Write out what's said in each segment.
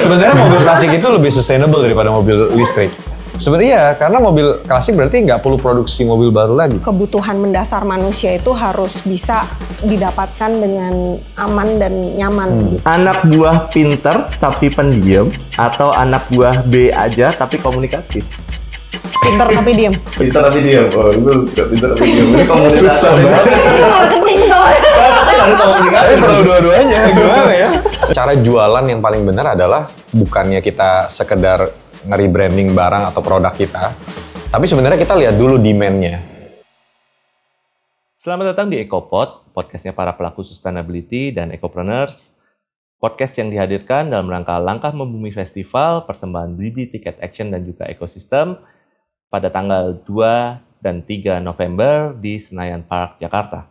sebenarnya mobil klasik itu lebih sustainable daripada mobil listrik. Sebenarnya karena mobil klasik berarti nggak perlu produksi mobil baru lagi. Kebutuhan mendasar manusia itu harus bisa didapatkan dengan aman dan nyaman. Anak buah pinter tapi pendiam atau anak buah B aja tapi komunikatif? Pinter tapi diem. Pinter tapi diam. Oh, itu gak pinter tapi diam. Ini komunitas banget. Marketing soalnya. Harus komunikasi. Saya perlu dua-duanya, gimana ya? Cara jualan yang paling benar adalah bukannya kita sekedar nge-rebranding barang atau produk kita, tapi sebenarnya kita lihat dulu demand-nya. Selamat datang di EcoPod, podcastnya para pelaku sustainability dan ecopreneurs. Podcast yang dihadirkan dalam rangka Langkah Membumi Festival, persembahan Blibli Ticket Action dan juga ekosistem pada tanggal 2 dan 3 November di Senayan Park, Jakarta.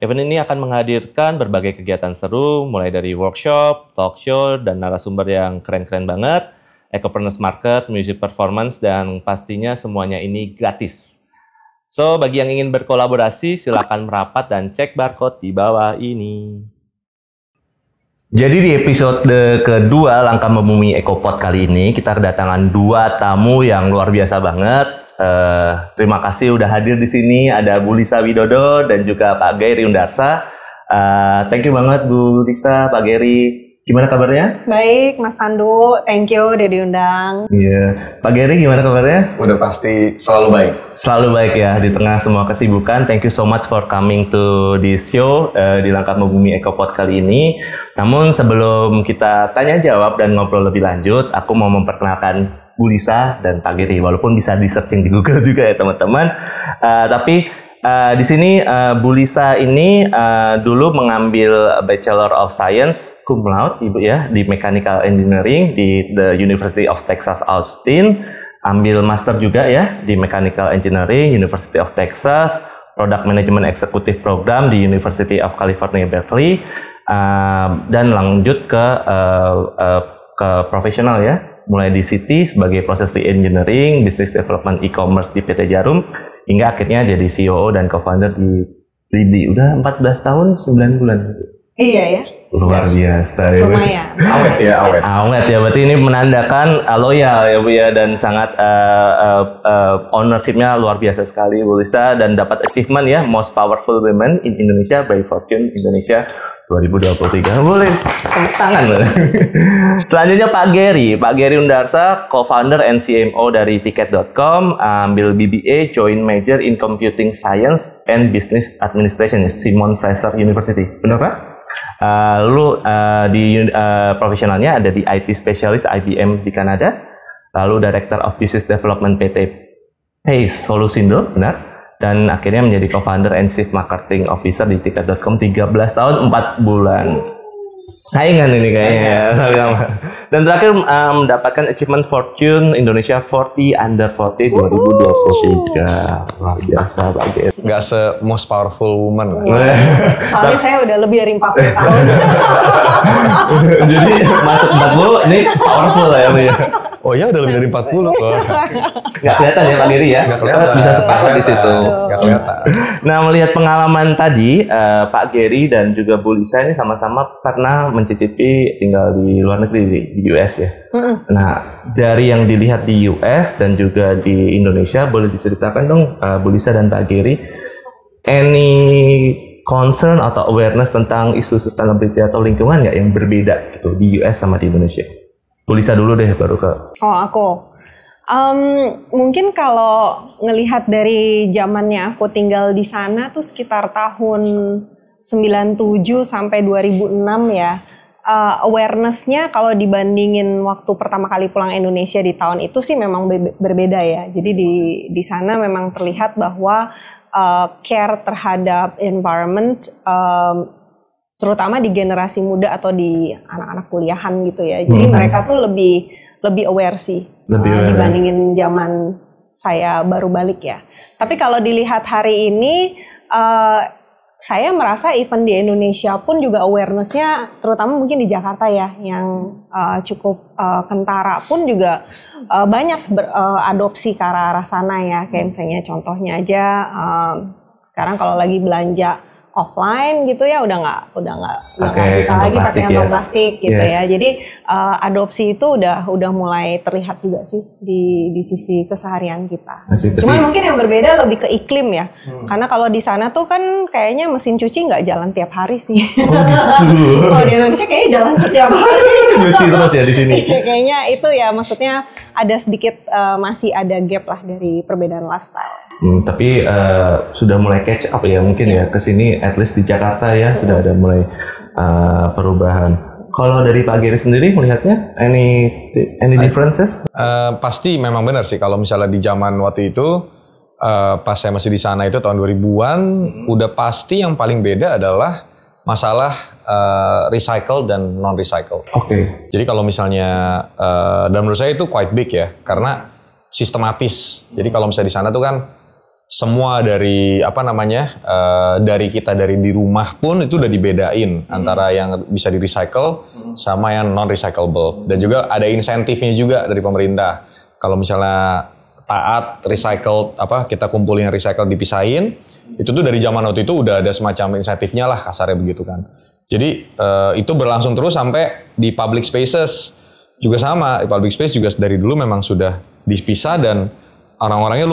Event ini akan menghadirkan berbagai kegiatan seru, mulai dari workshop, talk show, dan narasumber yang keren-keren banget, Ecopreneurs Market, music performance, dan pastinya semuanya ini gratis. So, bagi yang ingin berkolaborasi, silakan merapat dan cek barcode di bawah ini. Jadi di episode kedua Langkah Membumi EcoPod kali ini, kita kedatangan dua tamu yang luar biasa banget. Terima kasih udah hadir di sini. Ada Bu Lisa Widodo dan juga Pak Gary Undarsa. Thank you banget Bu Lisa, Pak Gary. Gimana kabarnya? Baik, Mas Pandu. Thank you udah diundang. Iya. Pak Gary gimana kabarnya? Udah pasti selalu baik. Selalu baik ya, di tengah semua kesibukan. Thank you so much for coming to this show di Langkah Membumi EcoPod kali ini. Namun sebelum kita tanya jawab dan ngobrol lebih lanjut, aku mau memperkenalkan Bu Lisa dan Pak Gary. Walaupun bisa di searching di Google juga ya teman-teman. Tapi di sini Bu Lisa ini dulu mengambil Bachelor of Science cum laude Ibu ya di Mechanical Engineering di the University of Texas Austin, ambil master juga ya di Mechanical Engineering University of Texas, Product Management Executive Program di University of California Berkeley, dan lanjut ke profesional ya, mulai di Citi sebagai Process Re-Engineering, Business Development E-Commerce di PT Jarum, hingga akhirnya jadi CEO dan co-founder di Blibli. Udah 14 tahun 9 bulan. Iya ya. Luar biasa ya. Lumayan. Awet ya, awet. Awet ya, berarti ini menandakan loyal ya Bu ya, dan sangat ownership-nya luar biasa sekali Bu Lisa, dan dapat achievement ya Most Powerful Women in Indonesia by Fortune Indonesia 2023. Boleh tepuk tangan. Selanjutnya Pak Gary Undarsa, co-founder and CMO dari Tiket.com, ambil BBA Joint Major in Computing Science and Business Administration Simon Fraser University. Benar Pak? Lalu di profesionalnya ada di IT Specialist IBM di Kanada, lalu Director of Business Development PT Pace Solusindo, benar? Dan akhirnya menjadi co-founder and chief marketing officer di Tiket.com 13 tahun 4 bulan. Saingan ini kayaknya ya. Dan terakhir mendapatkan achievement Fortune Indonesia 40 Under 40 2023. Luar biasa Pak Gary. Nggak se-most powerful woman. Soalnya saya udah lebih dari 40 tahun. Jadi masuk 40 ini powerful ya Bu ya. Oh ya, udah lebih dari 40 kok. Nggak kelihatan ya Pak Gary ya? Nggak kelihatan. Bisa sepakat di situ. Nggak kelihatan. Nah, melihat pengalaman tadi, Pak Gary dan juga Bu Lisa ini sama-sama pernah mencicipi tinggal di luar negeri, di US ya. Nah, dari yang dilihat di US dan juga di Indonesia, boleh diceritakan dong Bu Lisa dan Pak Gary, any concern atau awareness tentang isu sustainability atau lingkungan nggak yang berbeda gitu di US sama di Indonesia? Bu Lisa dulu deh, baru ke... Oh, aku. Mungkin kalau ngelihat dari zamannya aku tinggal di sana tuh sekitar tahun 97 sampai 2006 ya. Awareness-nya kalau dibandingin waktu pertama kali pulang Indonesia di tahun itu sih memang berbeda ya. Jadi di sana memang terlihat bahwa care terhadap environment, terutama di generasi muda atau di anak-anak kuliahan gitu ya. Jadi mereka tuh lebih aware sih dibandingin zaman saya baru balik ya. Tapi kalau dilihat hari ini, saya merasa even di Indonesia pun juga awareness-nya, terutama mungkin di Jakarta ya, yang cukup kentara pun juga banyak beradopsi ke arah sana ya. Kayak misalnya contohnya aja, sekarang kalau lagi belanja offline gitu ya, udah nggak bisa lagi pakai kantong plastik gitu ya. Jadi adopsi itu udah mulai terlihat juga sih di sisi keseharian kita. Cuman mungkin yang berbeda lebih ke iklim ya, karena kalau di sana tuh kan kayaknya mesin cuci nggak jalan tiap hari sih. Kalau di Indonesia kayaknya jalan setiap hari. Cuci terus ya di sini. Kayaknya itu ya, maksudnya ada sedikit masih ada gap lah dari perbedaan lifestyle. Tapi sudah mulai catch up ya mungkin ya ke sini, at least di Jakarta ya sudah ada mulai perubahan. Kalau dari Pak Gary sendiri melihatnya any differences? Pasti memang benar sih, kalau misalnya di zaman waktu itu pas saya masih di sana itu tahun 2000-an, udah pasti yang paling beda adalah masalah recycle dan non recycle. Oke. Jadi kalau misalnya dan menurut saya itu quite big ya, karena sistematis. Jadi kalau misalnya di sana tuh kan semua dari dari kita dari di rumah pun itu udah dibedain antara yang bisa di recycle sama yang non recyclable, dan juga ada insentifnya juga dari pemerintah. Kalau misalnya taat recycle kita kumpulin recycle dipisahin, itu tuh dari zaman waktu itu udah ada semacam insentifnya lah, kasarnya begitu kan. Jadi itu berlangsung terus sampai di public spaces juga sama. Di public space juga dari dulu memang sudah dipisah, dan orang-orangnya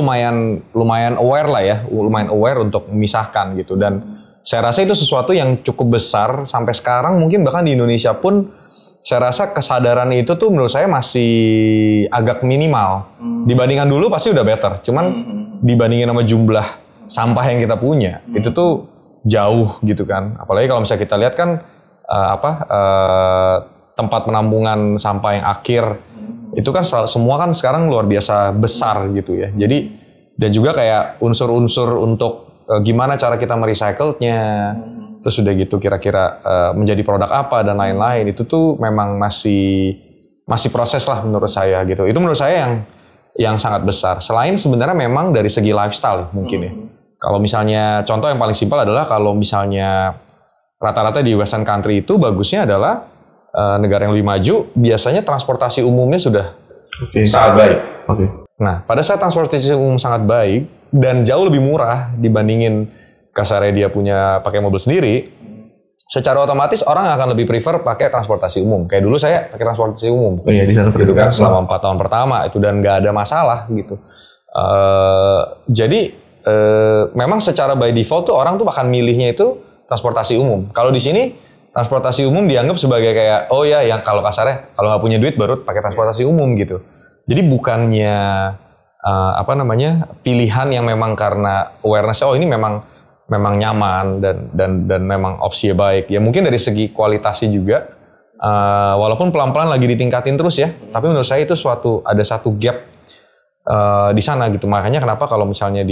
lumayan aware lah ya, lumayan aware untuk memisahkan gitu. Dan saya rasa itu sesuatu yang cukup besar sampai sekarang, mungkin bahkan di Indonesia pun saya rasa kesadaran itu tuh menurut saya masih agak minimal. Dibandingkan dulu pasti udah better, cuman dibandingin sama jumlah sampah yang kita punya, itu tuh jauh gitu kan. Apalagi kalau misalnya kita lihat kan tempat penampungan sampah yang akhir itu kan semua kan sekarang luar biasa besar gitu ya. Jadi dan juga kayak unsur-unsur untuk gimana cara kita merecycle-nya, terus udah gitu kira-kira menjadi produk apa dan lain-lain, itu tuh memang masih proses lah menurut saya gitu. Itu menurut saya yang sangat besar. Selain sebenarnya memang dari segi lifestyle mungkin ya. Kalau misalnya contoh yang paling simpel adalah kalau misalnya rata-rata di Western country itu bagusnya adalah negara yang lebih maju, biasanya transportasi umumnya sudah sangat baik. Nah, pada saat transportasi umum sangat baik dan jauh lebih murah dibandingin kasarnya dia pakai mobil sendiri, secara otomatis orang akan lebih prefer pakai transportasi umum. Kayak dulu saya pakai transportasi umum. Oh iya, di sana gitu kan selama 4 tahun pertama itu, dan nggak ada masalah gitu. Jadi memang secara by default tuh orang tuh akan milihnya itu transportasi umum. Kalau di sini transportasi umum dianggap sebagai kayak yang kalau kasarnya kalau nggak punya duit baru pakai transportasi umum gitu. Jadi bukannya pilihan yang memang karena awareness ini memang nyaman dan memang opsi baik. Ya mungkin dari segi kualitasnya juga walaupun pelan-pelan lagi ditingkatin terus ya. Tapi menurut saya itu ada satu gap di sana gitu. Makanya kenapa kalau misalnya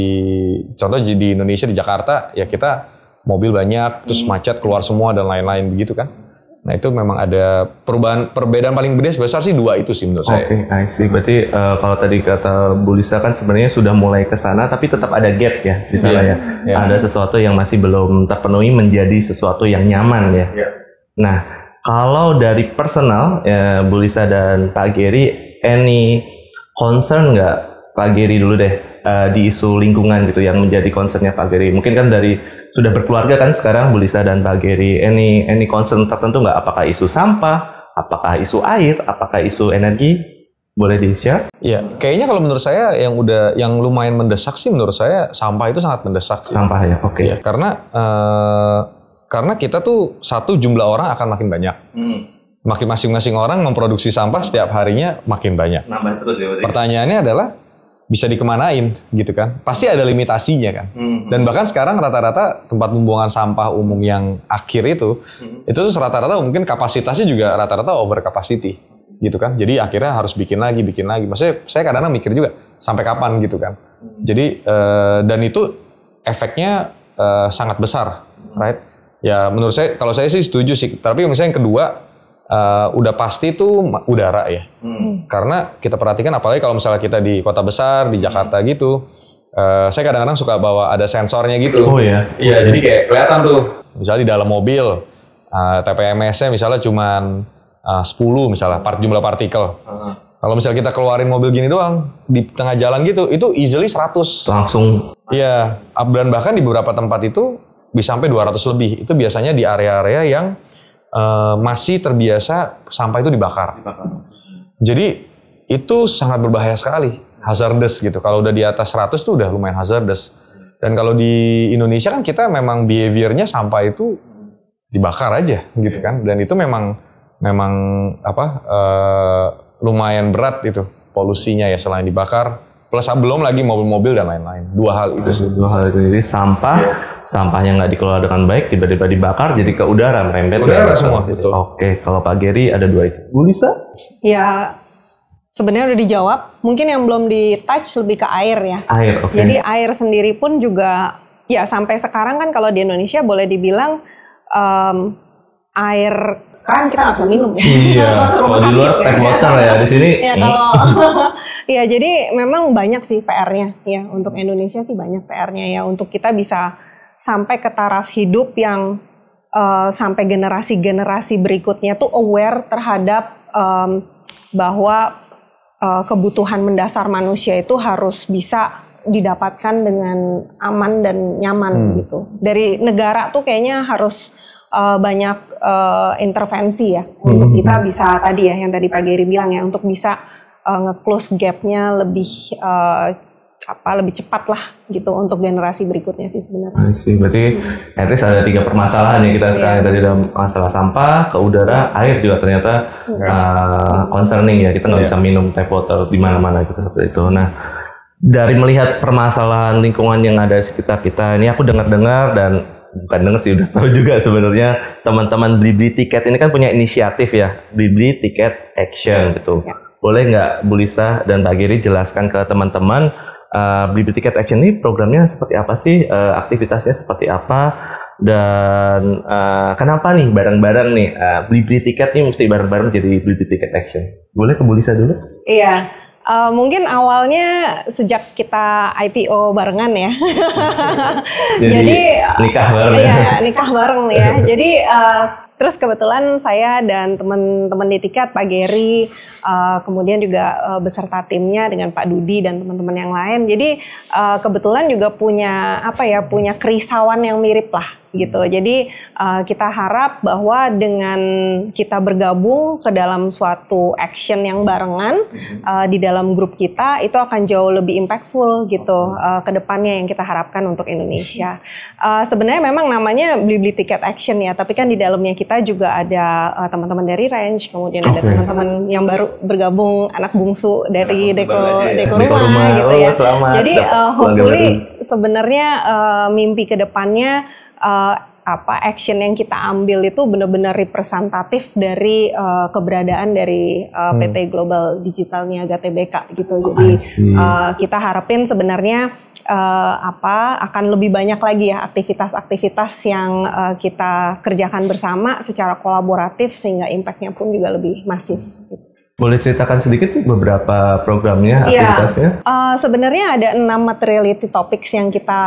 contoh di Indonesia di Jakarta ya kita mobil banyak, terus macet keluar semua dan lain-lain begitu kan. Nah itu memang ada perbedaan paling besar sih dua itu sih menurut saya. Oke, I see. Berarti kalau tadi kata Bu Lisa kan sebenarnya sudah mulai ke sana, tapi tetap ada gap ya di sana ya. Ada sesuatu yang masih belum terpenuhi menjadi sesuatu yang nyaman ya. Nah kalau dari personal Bu Lisa dan Pak Gary, any concern nggak Pak Gary dulu deh di isu lingkungan gitu yang menjadi concernnya Pak Gary? Mungkin kan dari sudah berkeluarga kan sekarang Bu Lisa dan Pak Gary, any concern tertentu nggak? Apakah isu sampah, apakah isu air, apakah isu energi? Boleh di-share? Iya, kayaknya kalau menurut saya yang lumayan mendesak sih menurut saya sampah itu sangat mendesak sih. Sampah ya, oke. Ya, karena kita tuh jumlah orang akan makin banyak. Makin masing-masing orang memproduksi sampah setiap harinya makin banyak. Nambah terus ya berarti. Pertanyaannya adalah bisa dikemanain gitu kan? Pasti ada limitasinya kan. Dan bahkan sekarang rata-rata tempat pembuangan sampah umum yang akhir itu tuh rata-rata mungkin kapasitasnya juga rata-rata over capacity gitu kan. Jadi akhirnya harus bikin lagi. Maksudnya saya kadang-kadang mikir juga sampai kapan gitu kan. Jadi dan itu efeknya sangat besar, right? Ya menurut saya, kalau saya sih setuju sih. Tapi misalnya yang kedua udah pasti itu udara ya. Karena kita perhatikan apalagi kalau misalnya kita di kota besar di Jakarta gitu, saya kadang-kadang suka bawa ada sensornya gitu. Oh ya. Iya, jadi kayak kelihatan tuh. Misalnya di dalam mobil TPMS-nya misalnya cuman 10 misalnya jumlah partikel. Kalau misalnya kita keluarin mobil gini doang di tengah jalan gitu, itu easily 100. Langsung. Iya, dan bahkan di beberapa tempat itu bisa sampai 200 lebih. Itu biasanya di area-area yang masih terbiasa sampah itu dibakar. Jadi itu sangat berbahaya sekali, hazardous gitu. Kalau udah di atas 100 tuh udah lumayan hazardous. Dan kalau di Indonesia kan kita memang behaviornya sampah itu dibakar aja gitu kan. Dan itu memang lumayan berat itu polusinya ya selain dibakar. Plus belum lagi mobil-mobil dan lain-lain. Dua hal itu sih. Dua hal itu. Jadi sampahnya nggak dikelola dengan baik, tiba-tiba dibakar jadi ke udara, merembet. Udara semua, betul. Oke, kalau Pak Gary ada dua itu. Bu Lisa? Ya, sebenarnya udah dijawab. Mungkin yang belum di-touch lebih ke air ya. Air, oke. Jadi air sendiri pun juga, ya sampai sekarang kan kalau di Indonesia boleh dibilang air keran kita nggak bisa minum ya. Iya, kalau di luar tap water ya, di sini. Ya kalau, ya jadi memang banyak sih PR-nya ya. Untuk Indonesia sih banyak PR-nya ya. Untuk kita bisa sampai ke taraf hidup yang sampai generasi-generasi berikutnya tuh aware terhadap bahwa kebutuhan mendasar manusia itu harus bisa didapatkan dengan aman dan nyaman gitu. Dari negara tuh kayaknya harus banyak intervensi ya untuk kita bisa tadi ya yang tadi Pak Gary bilang ya untuk bisa nge-close gap-nya lebih lebih cepat lah gitu untuk generasi berikutnya sih sebenarnya. Berarti at least ada 3 permasalahan ya kita sekarang tadi dalam masalah sampah, ke udara, air juga ternyata concerning ya, kita nggak bisa minum tap water di mana-mana gitu seperti itu. Nah, dari melihat permasalahan lingkungan yang ada di sekitar kita ini, aku dengar-dengar dan bukan dengar sih, udah tahu juga sebenarnya teman-teman Blibli Tiket ini kan punya inisiatif ya, Blibli Tiket Action gitu. Boleh nggak Bu Lisa dan Pak Gary jelaskan ke teman-teman Blibli Tiket Action ini programnya seperti apa sih, aktivitasnya seperti apa, dan kenapa nih bareng-bareng nih Blibli Tiket ini mesti bareng-bareng jadi Blibli Tiket Action? Boleh ke Bu Lisa dulu? Iya. Mungkin awalnya sejak kita IPO barengan ya. Jadi nikah bareng. Iya, nikah bareng ya. Jadi terus kebetulan saya dan teman-teman di Tiket, Pak Gary, kemudian juga beserta timnya dengan Pak Dudi dan teman-teman yang lain. Jadi kebetulan juga punya punya kerisauan yang mirip lah gitu. Jadi kita harap bahwa dengan kita bergabung ke dalam suatu action yang barengan di dalam grup kita itu akan jauh lebih impactful gitu ke depannya yang kita harapkan untuk Indonesia. Sebenarnya memang namanya Blibli Tiket Action ya, tapi kan di dalamnya kita juga ada teman-teman dari Range, kemudian ada teman-teman yang baru bergabung, anak bungsu dari Deko Rumah gitu ya. Jadi hopefully sebenarnya mimpi ke depannya action yang kita ambil itu benar-benar representatif dari keberadaan dari PT Global Digital Niaga Tbk gitu. Jadi kita harapin sebenarnya akan lebih banyak lagi ya aktivitas-aktivitas yang kita kerjakan bersama secara kolaboratif sehingga impact-nya pun juga lebih masif gitu. Boleh ceritakan sedikit beberapa programnya, aktivitasnya? Sebenarnya ada 6 materiality topics yang kita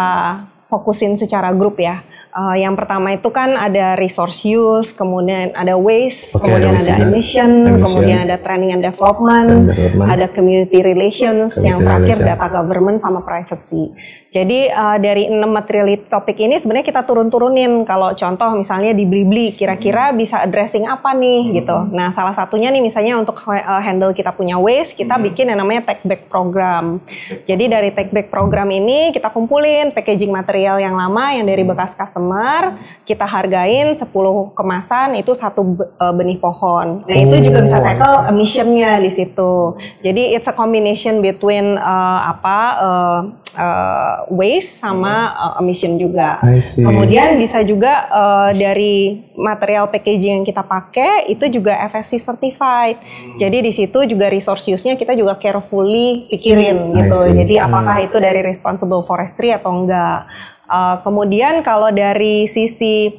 fokusin secara grup ya. Yang pertama itu kan ada resource use, kemudian ada waste, kemudian ada emission, kemudian ada training and development, ada community relations, yang terakhir data government sama privacy. Jadi dari 6 materiality topik ini sebenarnya kita turun-turunin. Kalau contoh misalnya di Blibli kira-kira bisa addressing apa nih gitu. Nah salah satunya nih misalnya untuk handle kita punya waste, kita bikin yang namanya take back program. Jadi dari take back program ini kita kumpulin packaging material yang lama yang dari bekas customer, kita hargain 10 kemasan itu 1 benih pohon. Nah itu juga bisa tackle emission-nya di situ. Jadi it's a combination between waste sama emission juga. Kemudian bisa juga dari material packaging yang kita pakai itu juga FSC certified. Jadi di situ juga resource use-nya kita juga carefully pikirin gitu. Jadi apakah itu dari responsible forestry atau enggak. Kemudian kalau dari sisi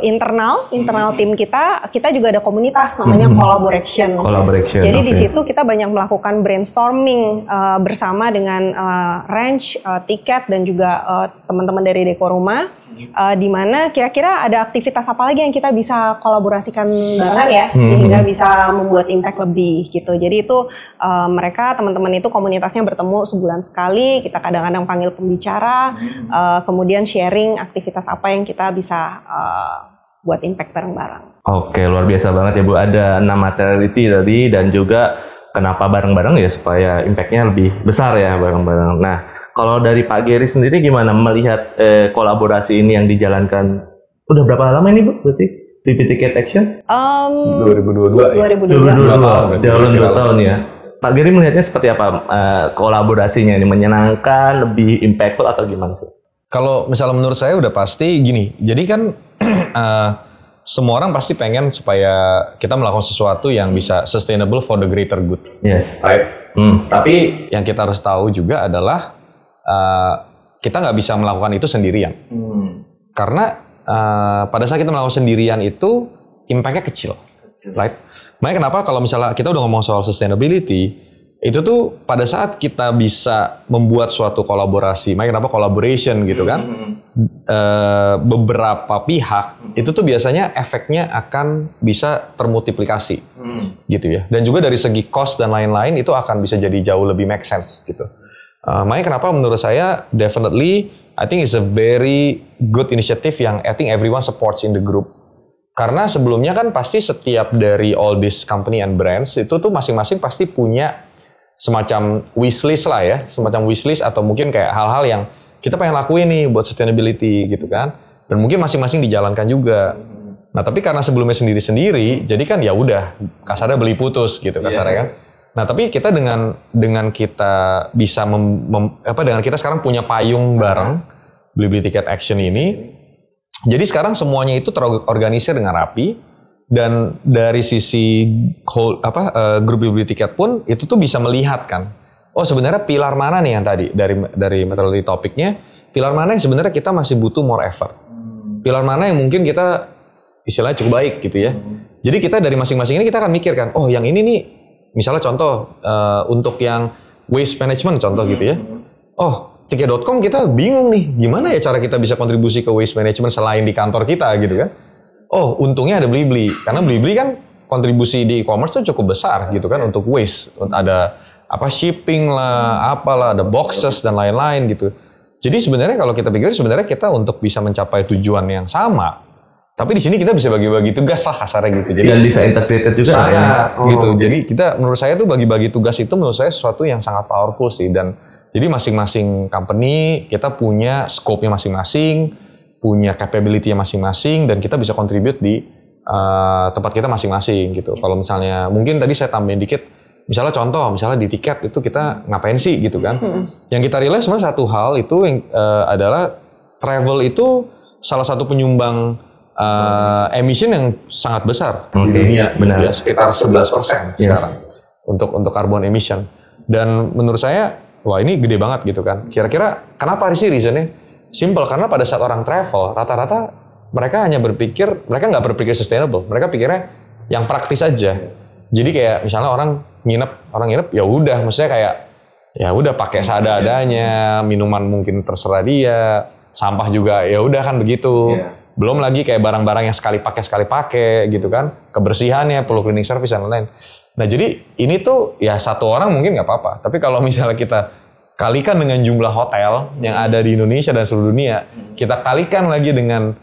internal tim kita juga ada komunitas namanya collaboration. Jadi di situ kita banyak melakukan brainstorming bersama dengan range, tiket dan juga teman-teman dari Deko Rumah, di mana kira-kira ada aktivitas apa lagi yang kita bisa kolaborasikan bareng ya, sehingga bisa membuat impact lebih gitu. Jadi itu mereka teman-teman itu komunitasnya bertemu sebulan sekali, kita kadang-kadang panggil pembicara, kemudian sharing aktivitas apa yang kita bisa buat impact bareng-bareng. Oke, luar biasa banget ya Bu. Ada 6 materiality tadi dan juga kenapa bareng-bareng ya supaya impact-nya lebih besar ya bareng-bareng. Nah, kalau dari Pak Gary sendiri gimana melihat kolaborasi ini yang dijalankan? Udah berapa lama ini Bu? Berarti BB Ticket Action? 2022. 2022. Jalan 2 tahun ya. Pak Gary melihatnya seperti apa kolaborasinya ini? Menyenangkan, lebih impactful atau gimana sih? Kalau misalnya menurut saya udah pasti gini, jadi kan semua orang pasti pengen supaya kita melakukan sesuatu yang bisa sustainable for the greater good. Yes. Right? Tapi yang kita harus tahu juga adalah kita nggak bisa melakukan itu sendirian. Karena pada saat kita melakukan sendirian itu impact-nya kecil. Right? Makanya kenapa kalau misalnya kita udah ngomong soal sustainability, itu tuh pada saat kita bisa membuat suatu kolaborasi, makanya kenapa collaboration gitu kan, beberapa pihak, itu tuh biasanya efeknya akan bisa termultiplikasi gitu ya. Dan juga dari segi cost dan lain-lain itu akan bisa jadi jauh lebih make sense gitu. Makanya kenapa menurut saya definitely I think it's a very good initiative yang I think everyone supports in the group. Karena sebelumnya kan pasti setiap dari all this company and brands itu tuh masing-masing pasti punya semacam wishlist lah ya, semacam wishlist atau mungkin kayak hal-hal yang kita pengen lakuin nih buat sustainability gitu kan, dan mungkin masing-masing dijalankan juga. Nah tapi karena sebelumnya sendiri-sendiri, jadi kan ya udah kasarnya beli putus gitu kasarnya kan. Nah tapi kita dengan kita bisa dengan kita sekarang punya payung bareng beli tiket action ini, jadi sekarang semuanya itu terorganisir dengan rapi. Dan dari sisi grup beli tiket pun itu tuh bisa melihat kan, oh sebenarnya pilar mana nih yang tadi dari metodologi topiknya, pilar mana yang sebenarnya kita masih butuh more effort, pilar mana yang mungkin kita istilahnya cukup baik gitu ya. Jadi kita dari masing-masing ini kita akan mikirkan, oh yang ini nih misalnya contoh untuk yang waste management contoh gitu ya, oh tiket.com kita bingung nih gimana ya cara kita bisa kontribusi ke waste management selain di kantor kita gitu kan. Oh, untungnya ada Blibli. Karena Blibli kan kontribusi di e-commerce tuh cukup besar gitu kan untuk waste. Ada shipping lah, apalah, ada boxes dan lain-lain gitu. Jadi sebenarnya kalau kita pikir sebenarnya kita untuk bisa mencapai tujuan yang sama. Tapi di sini kita bisa bagi-bagi tugas lah kasarnya gitu. Jadi dan bisa integrated juga gitu. Jadi kita menurut saya tuh bagi-bagi tugas itu menurut saya sesuatu yang sangat powerful sih. Dan jadi masing-masing company kita punya scope-nya masing-masing, punya capability-nya masing-masing, dan kita bisa contribute di tempat kita masing-masing gitu. Kalau misalnya mungkin tadi saya tambahin dikit, misalnya contoh, misalnya di tiket itu kita ngapain sih gitu kan? Yang kita realize sebenarnya satu hal itu yang adalah travel itu salah satu penyumbang emission yang sangat besar di dunia, benar. Ya, sekitar 11% sekarang untuk carbon emission. Dan menurut saya, wah ini gede banget gitu kan. Kira-kira kenapa sih reasonnya? Simple, karena pada saat orang travel, rata-rata mereka hanya mereka nggak berpikir sustainable, mereka pikirnya yang praktis aja. Jadi kayak misalnya orang nginep, ya udah, maksudnya kayak ya udah pakai seadanya, minuman mungkin terserah dia, sampah juga ya udah kan begitu. Belum lagi kayak barang-barang yang sekali pakai gitu kan, kebersihannya, perlu cleaning service dan lain-lain. Nah jadi ini tuh ya satu orang mungkin nggak apa-apa, tapi kalau misalnya kita kalikan dengan jumlah hotel yang ada di Indonesia dan seluruh dunia, kita kalikan lagi dengan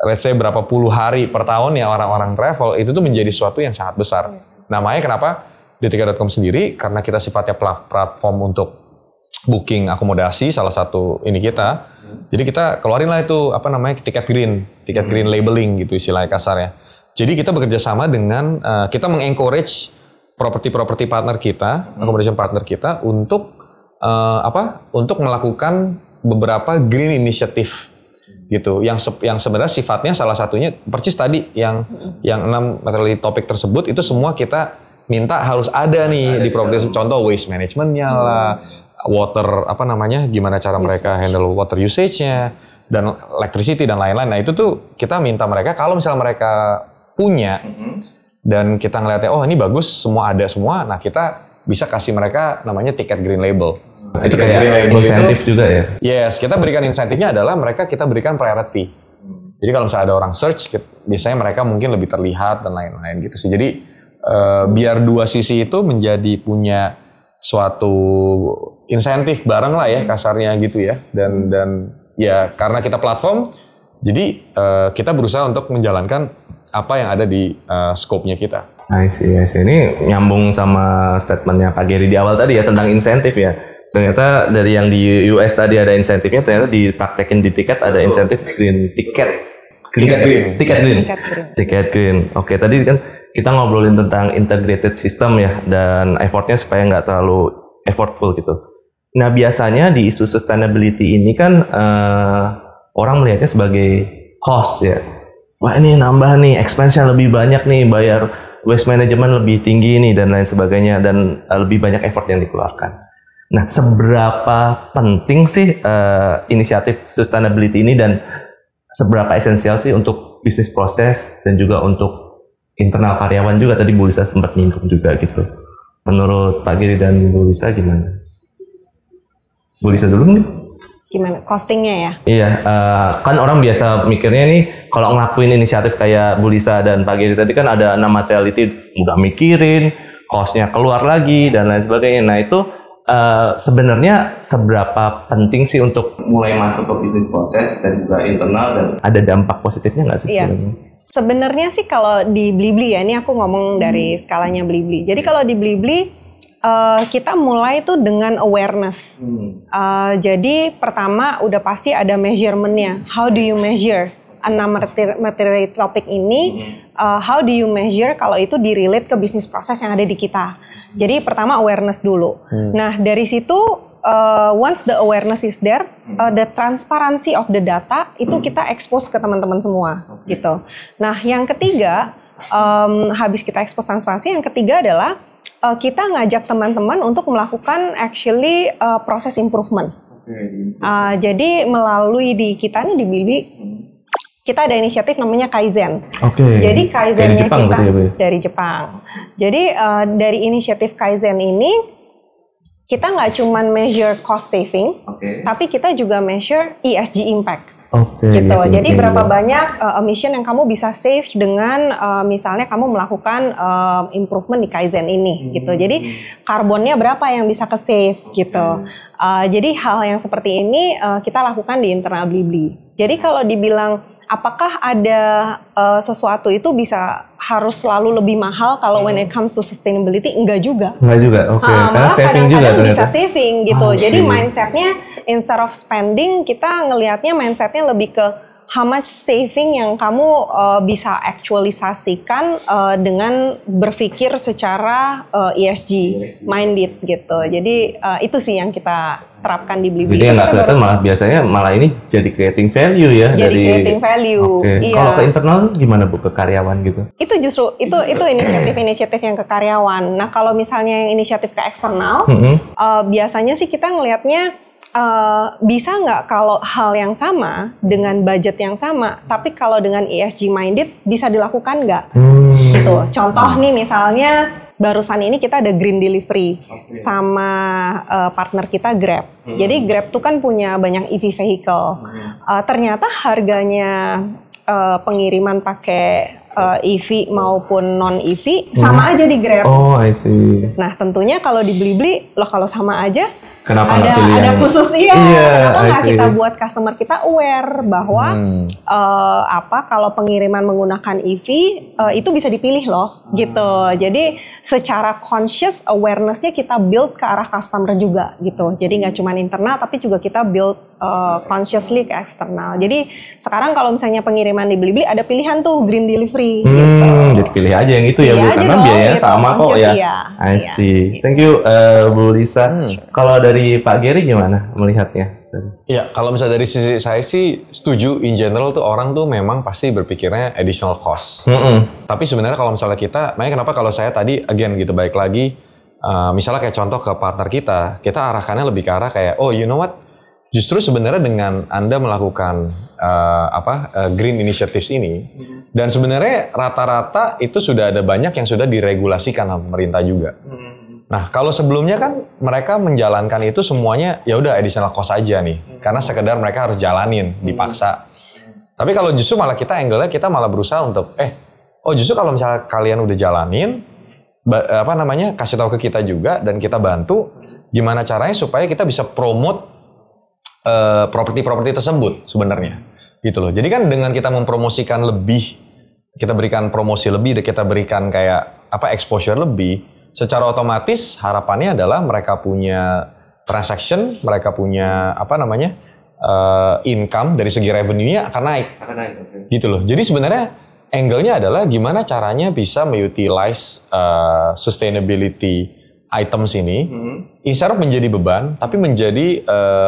let's say berapa puluh hari per tahun ya orang-orang travel, itu tuh menjadi sesuatu yang sangat besar. Namanya kenapa di tiket.com sendiri, karena kita sifatnya platform untuk booking akomodasi, salah satu ini kita. Jadi kita keluarin lah itu tiket green labeling gitu istilahnya kasarnya. Jadi kita bekerja sama dengan kita mengencourage properti partner kita, accommodation partner kita untuk untuk melakukan beberapa green initiative gitu, yang sebenarnya sifatnya salah satunya persis tadi yang 6 material topik tersebut itu semua kita minta harus ada nih di properti. Contoh waste managementnya lah, water gimana cara mereka handle water usage-nya, dan electricity dan lain-lain. Nah itu tuh kita minta mereka kalau misalnya mereka punya dan kita ngeliatnya oh ini bagus semua ada semua, nah kita bisa kasih mereka namanya tiket green label. Nah, itu kayak green label insentif juga ya? Yes, kita berikan insentifnya adalah kita berikan priority. Jadi kalau misalnya ada orang search, biasanya mereka mungkin lebih terlihat dan lain-lain gitu sih. Jadi biar dua sisi itu menjadi punya suatu insentif bareng lah ya kasarnya gitu ya. Dan ya karena kita platform, jadi kita berusaha untuk menjalankan apa yang ada di scope-nya kita. I see. Ini nyambung sama statementnya Pak Gary di awal tadi ya tentang insentif ya. Ternyata dari yang di US tadi ada insentifnya, ternyata dipraktekin di tiket ada insentif tiket green. Oke, tadi kan kita ngobrolin tentang integrated system ya, dan effortnya supaya nggak terlalu effortful gitu. Nah biasanya di isu sustainability ini kan orang melihatnya sebagai cost ya. Wah ini nambah nih, expense-nya lebih banyak nih, bayar waste management lebih tinggi nih dan lain sebagainya, dan lebih banyak effort yang dikeluarkan. Nah seberapa penting sih inisiatif sustainability ini dan seberapa esensial sih untuk bisnis proses dan juga untuk internal karyawan juga, tadi Bu Lisa sempat nyinggung juga gitu. Menurut Pak Giri dan Bu Lisa gimana? Bu Lisa dulu nih. Gimana? Costingnya ya? Iya, kan orang biasa mikirnya nih kalau ngelakuin inisiatif kayak Bu Lisa dan Pak Giri tadi kan ada 6 materiality, udah mikirin, cost-nya keluar lagi dan lain sebagainya. Nah itu sebenarnya seberapa penting sih untuk mulai masuk ke bisnis proses dan juga internal, dan ada dampak positifnya nggak sih sebenarnya? Sebenarnya sih kalau di Blibli ya, ini aku ngomong dari skalanya Blibli. Jadi kalau di Blibli kita mulai tuh dengan awareness. Jadi pertama udah pasti ada measurement-nya. How do you measure 6 materi topik ini? How do you measure kalau itu di-relate ke bisnis proses yang ada di kita? Jadi pertama awareness dulu. Nah dari situ once the awareness is there, the transparency of the data itu kita expose ke teman-teman semua gitu. Nah yang ketiga, habis kita expose transparansi, yang ketiga adalah kita ngajak teman-teman untuk melakukan actually proses improvement. Jadi melalui di kita nih di Blibli, kita ada inisiatif namanya Kaizen. Jadi Kaizennya kita dari Jepang. Jadi dari inisiatif Kaizen ini kita nggak cuma measure cost saving, tapi kita juga measure ESG impact. Gitu. Jadi berapa banyak emission yang kamu bisa save dengan misalnya kamu melakukan improvement di Kaizen ini, gitu. Jadi karbonnya berapa yang bisa ke save, gitu. Jadi hal yang seperti ini kita lakukan di internal Blibli. Jadi kalau dibilang apakah ada sesuatu itu bisa harus selalu lebih mahal kalau when it comes to sustainability, enggak juga. Karena saving juga ternyata. Bisa saving gitu. Jadi mindsetnya instead of spending, kita ngelihatnya mindsetnya lebih ke how much saving yang kamu bisa aktualisasikan dengan berpikir secara ESG minded gitu. Jadi itu sih yang kita terapkan di Blibli. Jadi yang nggak kelihatan malah ini jadi creating value ya. Jadi creating value. Iya. Kalau ke internal gimana Bu, ke karyawan gitu? Itu justru itu inisiatif-inisiatif yang ke karyawan. Nah kalau misalnya yang inisiatif ke eksternal, biasanya sih kita ngelihatnya bisa nggak kalau hal yang sama dengan budget yang sama, tapi kalau dengan ESG minded bisa dilakukan nggak? Gitu. Contoh nih misalnya barusan ini kita ada green delivery sama partner kita Grab. Jadi Grab tuh kan punya banyak EV vehicle. Ternyata harganya pengiriman pakai EV maupun non EV sama aja di Grab. I see. Nah tentunya kalau di Blibli, loh kalau sama aja. Kenapa ada khusus kenapa nggak kita buat customer kita aware bahwa kalau pengiriman menggunakan EV itu bisa dipilih loh gitu. Jadi secara conscious awareness-nya kita build ke arah customer juga gitu. Jadi nggak cuma internal tapi juga kita build consciously ke eksternal. Jadi sekarang kalau misalnya pengiriman di Blibli ada pilihan tuh green delivery gitu. Jadi pilih aja yang itu ya Bu, karena biayanya gitu, sama kok ya. I see. Thank you Bu Lisa. Kalau dari Pak Gary gimana melihatnya? Ya, kalau misalnya dari sisi saya sih setuju, in general tuh orang tuh memang pasti berpikirnya additional cost. Tapi sebenarnya kalau misalnya kita, makanya kenapa kalau saya tadi again gitu baik lagi, misalnya kayak contoh ke partner kita arahkannya lebih ke arah kayak, oh you know what, Justru sebenarnya dengan Anda melakukan green initiatives ini, dan sebenarnya rata-rata itu sudah ada banyak yang sudah diregulasikan sama pemerintah juga. Nah, kalau sebelumnya kan mereka menjalankan itu semuanya ya udah additional cost aja nih, karena sekedar mereka harus jalanin, dipaksa. Tapi kalau justru malah kita angle-nya kita malah berusaha untuk justru kalau misalnya kalian udah jalanin, kasih tahu ke kita juga dan kita bantu gimana caranya supaya kita bisa promote properti-properti tersebut sebenarnya gitu loh. Jadi kan dengan kita mempromosikan lebih, kita berikan promosi lebih, kita berikan kayak exposure lebih, secara otomatis harapannya adalah mereka punya transaction, mereka punya income dari segi revenue-nya akan naik. Gitu loh. Jadi sebenarnya angle-nya adalah gimana caranya bisa mengutilize sustainability items ini, instead of menjadi beban, tapi menjadi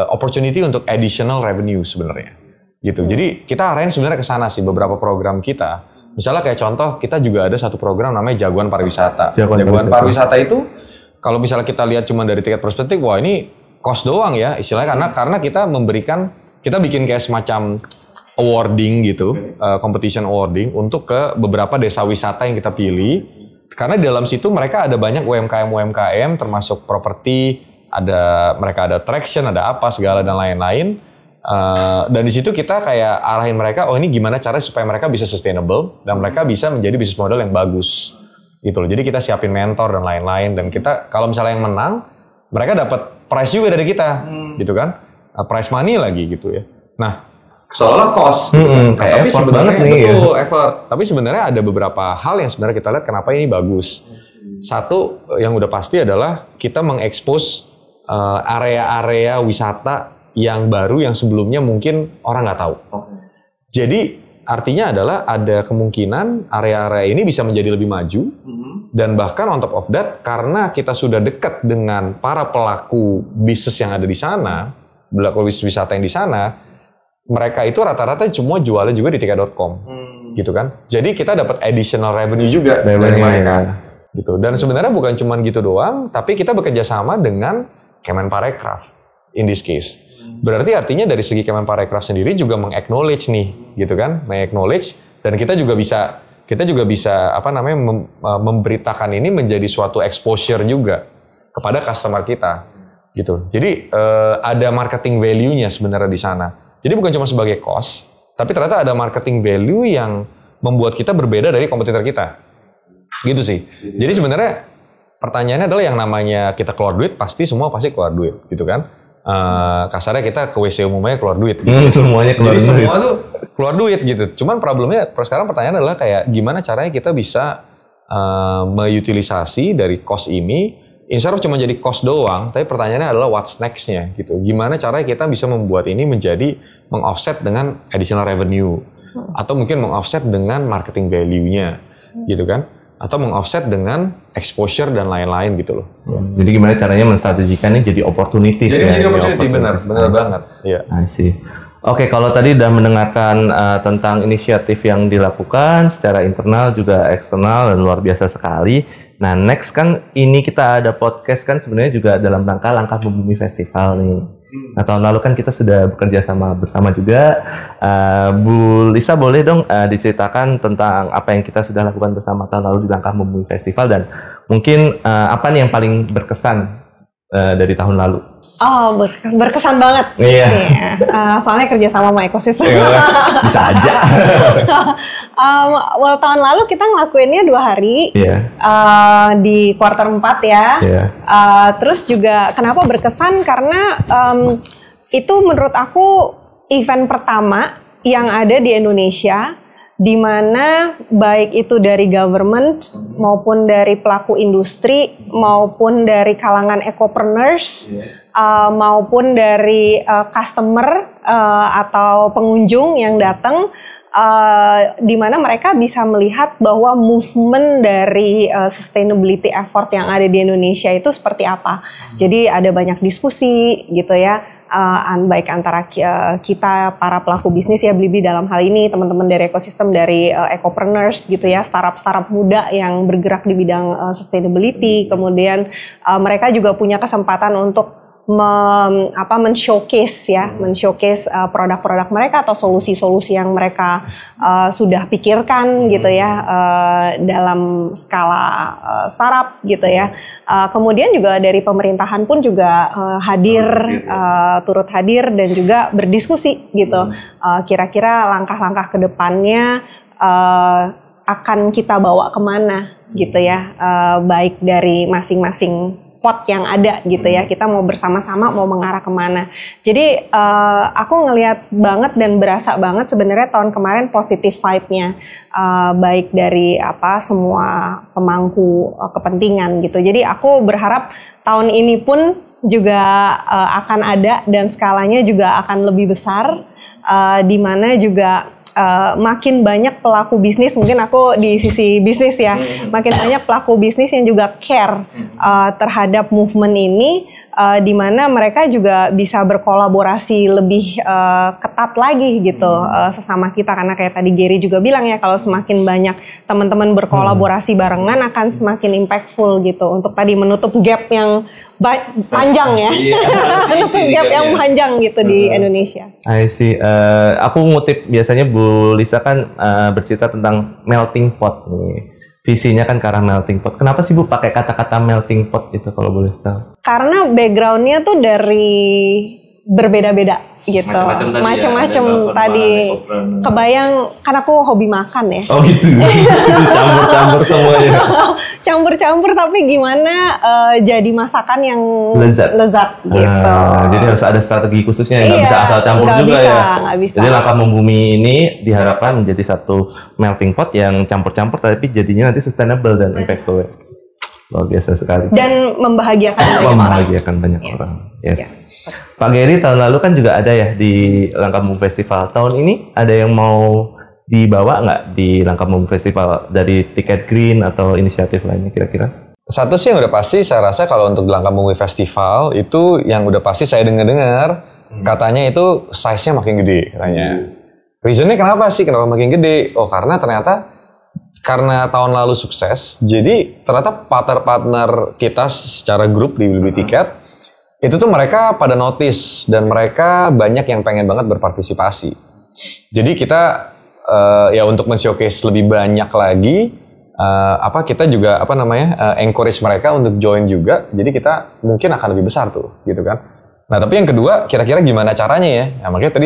opportunity untuk additional revenue sebenarnya, gitu. Jadi kita arahin sebenarnya ke sana sih beberapa program kita. Misalnya kayak contoh, kita juga ada satu program namanya Jagoan Pariwisata. Jagoan Pariwisata itu, kalau misalnya kita lihat cuma dari tiket perspektif, wah ini cost doang ya, istilahnya karena kita bikin kayak semacam awarding gitu, competition awarding untuk ke beberapa desa wisata yang kita pilih. Karena di dalam situ mereka ada banyak UMKM termasuk properti, mereka ada traction, ada apa segala dan lain-lain. Dan di situ kita kayak arahin mereka, ini gimana cara supaya mereka bisa sustainable dan mereka bisa menjadi bisnis model yang bagus. Gitu loh. Jadi kita siapin mentor dan lain-lain, dan kita kalau misalnya yang menang, mereka dapat prize juga dari kita, gitu kan? Prize money lagi gitu ya. Nah, seolah cost, tapi sebenarnya betul effort. Tapi sebenarnya ada beberapa hal yang sebenarnya kita lihat kenapa ini bagus. Satu yang udah pasti adalah kita mengekspos area-area wisata yang baru yang sebelumnya mungkin orang nggak tahu. Jadi artinya adalah ada kemungkinan area-area ini bisa menjadi lebih maju, dan bahkan on top of that, karena kita sudah dekat dengan para pelaku bisnis yang ada di sana, pelaku bisnis wisata yang di sana. Mereka itu rata-rata semua jualnya juga di tiket.com, gitu kan. Jadi kita dapat additional revenue juga dari mereka, gitu. Dan sebenarnya bukan cuma gitu doang, tapi kita bekerja sama dengan Kemenparekraf in this case. Berarti artinya dari segi Kemenparekraf sendiri juga meng-acknowledge nih, gitu kan, meng-acknowledge, dan kita juga bisa memberitakan ini menjadi suatu exposure juga kepada customer kita, gitu. Jadi ada marketing value-nya sebenarnya di sana. Jadi bukan cuma sebagai cost, tapi ternyata ada marketing value yang membuat kita berbeda dari kompetitor kita. Gitu sih. Jadi sebenarnya pertanyaannya adalah yang namanya kita keluar duit, semua pasti keluar duit, gitu kan. Kasarnya kita ke WC umumnya keluar duit. Gitu. Semuanya keluar duit. Jadi semua tuh keluar duit gitu. Cuman problemnya sekarang pertanyaan adalah kayak gimana caranya kita bisa meutilisasi dari cost ini, instead of cuma jadi cost doang, tapi pertanyaannya adalah what's next-nya gitu. Gimana caranya kita bisa membuat ini menjadi meng-offset dengan additional revenue, atau mungkin meng-offset dengan marketing value-nya, gitu kan? Atau meng-offset dengan exposure dan lain-lain gitu loh. Jadi gimana caranya menstrategikannya jadi opportunity? Jadi opportunity, benar banget. Iya. I see. Oke, kalau tadi udah mendengarkan tentang inisiatif yang dilakukan secara internal juga eksternal dan luar biasa sekali. Nah, next kan ini kita ada podcast kan sebenarnya juga dalam rangka Langkah Membumi Festival nih. Nah, tahun lalu kan kita sudah bekerja bersama juga. Bu Lisa boleh dong diceritakan tentang apa yang kita sudah lakukan bersama tahun lalu di Langkah Membumi Festival, dan mungkin apa nih yang paling berkesan dari tahun lalu? Oh, berkesan banget. Iya. Soalnya kerja sama ekosistem. Bisa aja. Well, tahun lalu kita ngelakuinnya 2 hari. Di kuartal 4 ya. Terus juga kenapa berkesan? Karena itu menurut aku event pertama yang ada di Indonesia, di mana baik itu dari government maupun dari pelaku industri maupun dari kalangan ecopreneurs maupun dari customer atau pengunjung yang datang, di mana mereka bisa melihat bahwa movement dari sustainability effort yang ada di Indonesia itu seperti apa. Jadi ada banyak diskusi gitu ya, baik antara kita para pelaku bisnis ya, Blibli dalam hal ini, teman-teman dari ekosistem, dari ecopreneurs gitu ya, startup muda yang bergerak di bidang sustainability. Kemudian mereka juga punya kesempatan untuk men-showcase produk-produk mereka atau solusi-solusi yang mereka sudah pikirkan gitu ya dalam skala startup gitu ya. Kemudian juga dari pemerintahan pun juga turut hadir dan juga berdiskusi gitu. Kira-kira langkah-langkah ke depannya akan kita bawa kemana gitu ya, baik dari masing-masing pot yang ada gitu ya, kita mau bersama-sama mau mengarah kemana. Jadi aku ngelihat banget dan berasa banget sebenarnya tahun kemarin positif vibe-nya, baik dari semua pemangku kepentingan gitu. Jadi aku berharap tahun ini pun juga akan ada dan skalanya juga akan lebih besar, di mana juga makin banyak pelaku bisnis, mungkin aku di sisi bisnis ya, makin banyak pelaku bisnis yang juga care terhadap movement ini, di mana mereka juga bisa berkolaborasi lebih ketat lagi gitu sesama kita, karena kayak tadi Gary juga bilang ya, kalau semakin banyak teman-teman berkolaborasi barengan akan semakin impactful gitu untuk tadi menutup gap yang panjang ya, menutup gap yang panjang gitu di Indonesia. I see. Aku ngutip biasanya Bu Lisa kan bercerita tentang melting pot nih. Visinya kan ke arah melting pot. Kenapa sih Bu pakai kata-kata melting pot itu kalau boleh tahu? Karena backgroundnya tuh dari berbeda-beda gitu, macam-macam tadi. Kebayang kan aku hobi makan ya. Oh gitu. Campur-campur semuanya. Campur-campur tapi gimana jadi masakan yang lezat gitu. Jadi harus ada strategi khususnya, nggak bisa asal campur juga ya. Nggak bisa. Jadi langkah membumi ini diharapkan menjadi satu melting pot yang campur-campur tapi jadinya nanti sustainable dan impactful. Luar biasa sekali. Dan membahagiakan banyak orang. Yes. Pak Gary, tahun lalu kan juga ada ya di Langkah Membu Festival. Tahun ini ada yang mau dibawa nggak di Langkah Membu Festival dari Tiket Green atau inisiatif lainnya kira-kira? Satu sih yang udah pasti saya rasa kalau untuk Langkah Membu Festival itu yang udah pasti saya dengar katanya itu size-nya makin gede katanya. Reasonnya kenapa makin gede? Oh karena tahun lalu sukses, jadi ternyata partner-partner kita secara grup di Blibli Tiket itu tuh mereka pada notice dan mereka banyak yang pengen banget berpartisipasi. Jadi kita ya untuk men-showcase lebih banyak lagi, kita juga encourage mereka untuk join juga. Jadi kita mungkin akan lebih besar tuh, gitu kan. Nah tapi yang kedua, kira-kira gimana caranya ya? Nah, makanya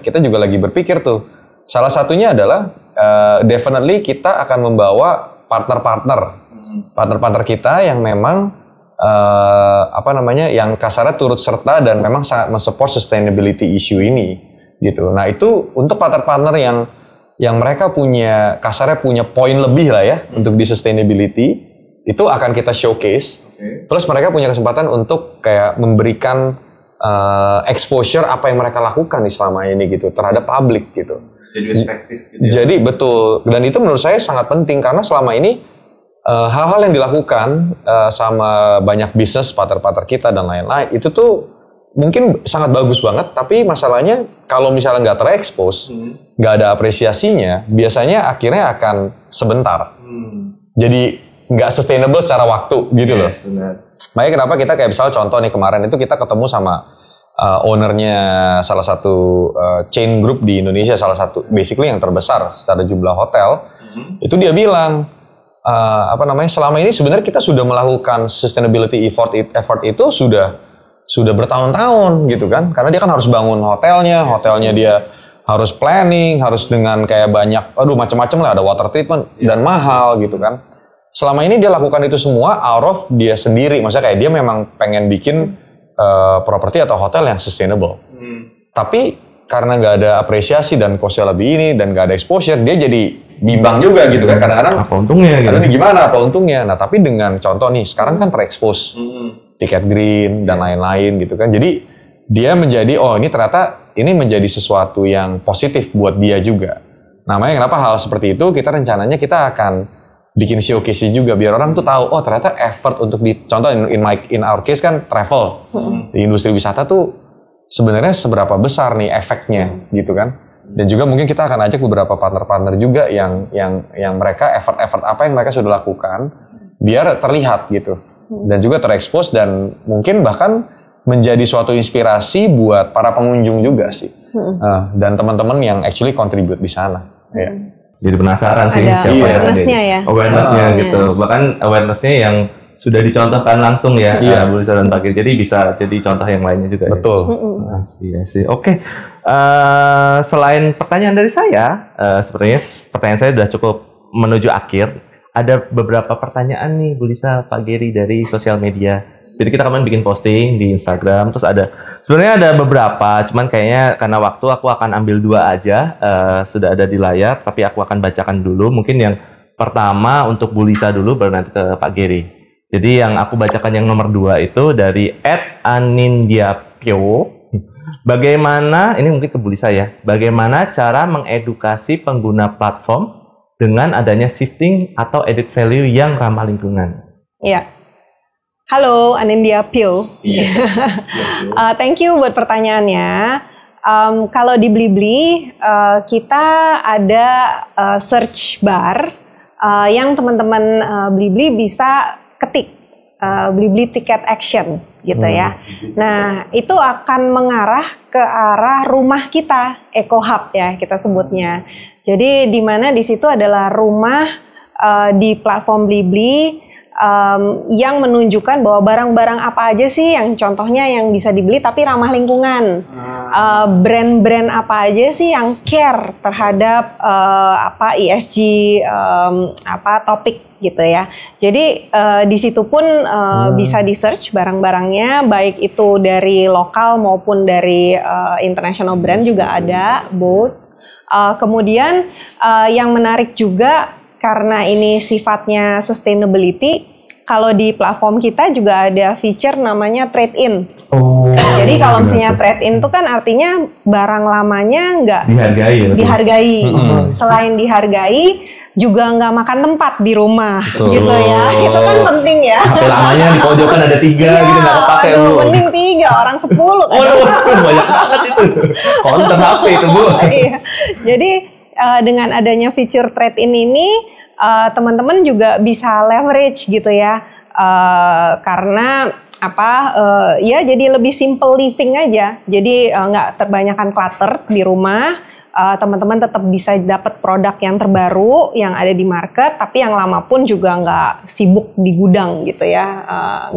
kita juga lagi berpikir tuh. Salah satunya adalah definitely kita akan membawa partner-partner kita yang memang yang kasarnya turut serta dan memang sangat mensupport sustainability issue ini gitu. Nah itu untuk partner-partner yang mereka punya poin lebih lah ya untuk di sustainability, itu akan kita showcase. Plus mereka punya kesempatan untuk kayak memberikan exposure apa yang mereka lakukan di selama ini gitu terhadap publik gitu. Jadi betul, dan itu menurut saya sangat penting karena selama ini hal-hal yang dilakukan sama banyak bisnis partner-partner kita dan lain-lain itu tuh mungkin sangat bagus banget, tapi masalahnya kalau misalnya nggak terekspos, nggak ada apresiasinya, biasanya akhirnya akan sebentar. Jadi nggak sustainable secara waktu gitu loh. Makanya kenapa kita kayak misalnya contoh nih kemarin itu kita ketemu sama ownernya salah satu chain group di Indonesia, salah satu basically yang terbesar secara jumlah hotel, itu dia bilang selama ini sebenarnya kita sudah melakukan sustainability effort itu sudah bertahun-tahun gitu kan, karena dia kan harus bangun hotelnya dia harus planning, harus dengan kayak banyak macam-macam lah, ada water treatment dan mahal gitu kan. Selama ini dia lakukan itu semua out of dia sendiri, maksudnya kayak dia memang pengen bikin properti atau hotel yang sustainable. Tapi karena nggak ada apresiasi dan cost-nya lebih ini dan nggak ada exposure, dia jadi bimbang juga gitu kan, kadang-kadang apa untungnya gitu. Gimana apa untungnya. Nah tapi dengan contoh nih sekarang kan terekspos Tiket Green dan lain-lain gitu kan, jadi dia menjadi ini ternyata ini menjadi sesuatu yang positif buat dia juga. Namanya kenapa hal seperti itu kita rencananya kita akan bikin showcase juga biar orang tuh tahu ternyata effort untuk contoh in our case kan travel di industri wisata tuh sebenarnya seberapa besar nih efeknya gitu kan. Dan juga mungkin kita akan ajak beberapa partner-partner juga yang mereka effort apa yang mereka sudah lakukan biar terlihat gitu dan juga terekspos, dan mungkin bahkan menjadi suatu inspirasi buat para pengunjung juga sih. Dan teman-teman yang actually contribute di sana. Ya. Jadi penasaran sih ada siapa yang ada. awareness-nya ya. Awareness-nya gitu. Bahkan awareness-nya yang sudah dicontohkan langsung ya, Bu Lisa dan Pak Giri. Jadi bisa jadi contoh yang lainnya juga. Betul. Ya. Sih. Oke. Selain pertanyaan dari saya, sepertinya pertanyaan saya sudah cukup menuju akhir. Ada beberapa pertanyaan nih Bu Lisa, Pak Giri dari sosial media. Jadi kita kemarin bikin posting di Instagram, terus sebenarnya ada beberapa, cuman kayaknya karena waktu aku akan ambil 2 aja, sudah ada di layar, tapi aku akan bacakan dulu. Mungkin yang pertama untuk Bu Lisa dulu, baru nanti ke Pak Giri. Jadi yang aku bacakan yang nomor 2 itu dari @anindiapyo. Bagaimana, ini mungkin ke Bu Lisa ya, bagaimana cara mengedukasi pengguna platform dengan adanya shifting atau edit value yang ramah lingkungan? Iya. Halo, Anindya Pio. Thank you buat pertanyaannya. Kalau di Blibli, kita ada search bar yang teman-teman Blibli bisa ketik Blibli Ticket Action gitu ya. Nah, itu akan mengarah ke arah rumah kita, Eco Hub ya kita sebutnya. Jadi di mana di situ adalah rumah di platform Blibli yang menunjukkan bahwa barang-barang apa aja sih yang contohnya yang bisa dibeli tapi ramah lingkungan, brand-brand apa aja sih yang care terhadap ESG topik gitu ya. Jadi di situ pun bisa di search barang-barangnya, baik itu dari lokal maupun dari international brand juga ada both. Kemudian yang menarik juga, karena ini sifatnya sustainability, kalau di platform kita juga ada feature namanya trade-in. Jadi kalau misalnya trade-in itu kan artinya barang lamanya nggak dihargai. Selain dihargai, juga nggak makan tempat di rumah, gitu ya. Itu kan penting ya. HP lamanya di pojokan ada 3 gitu, nggak kepake. Aduh, mending 3, orang 10. Banyak banget itu. Konten HP itu, Bu. Jadi dengan adanya fitur trade-in ini, teman-teman juga bisa leverage gitu ya, karena ya jadi lebih simple living aja. Jadi nggak terbanyakan clutter di rumah. Teman-teman tetap bisa dapat produk yang terbaru yang ada di market, tapi yang lama pun juga nggak sibuk di gudang gitu ya,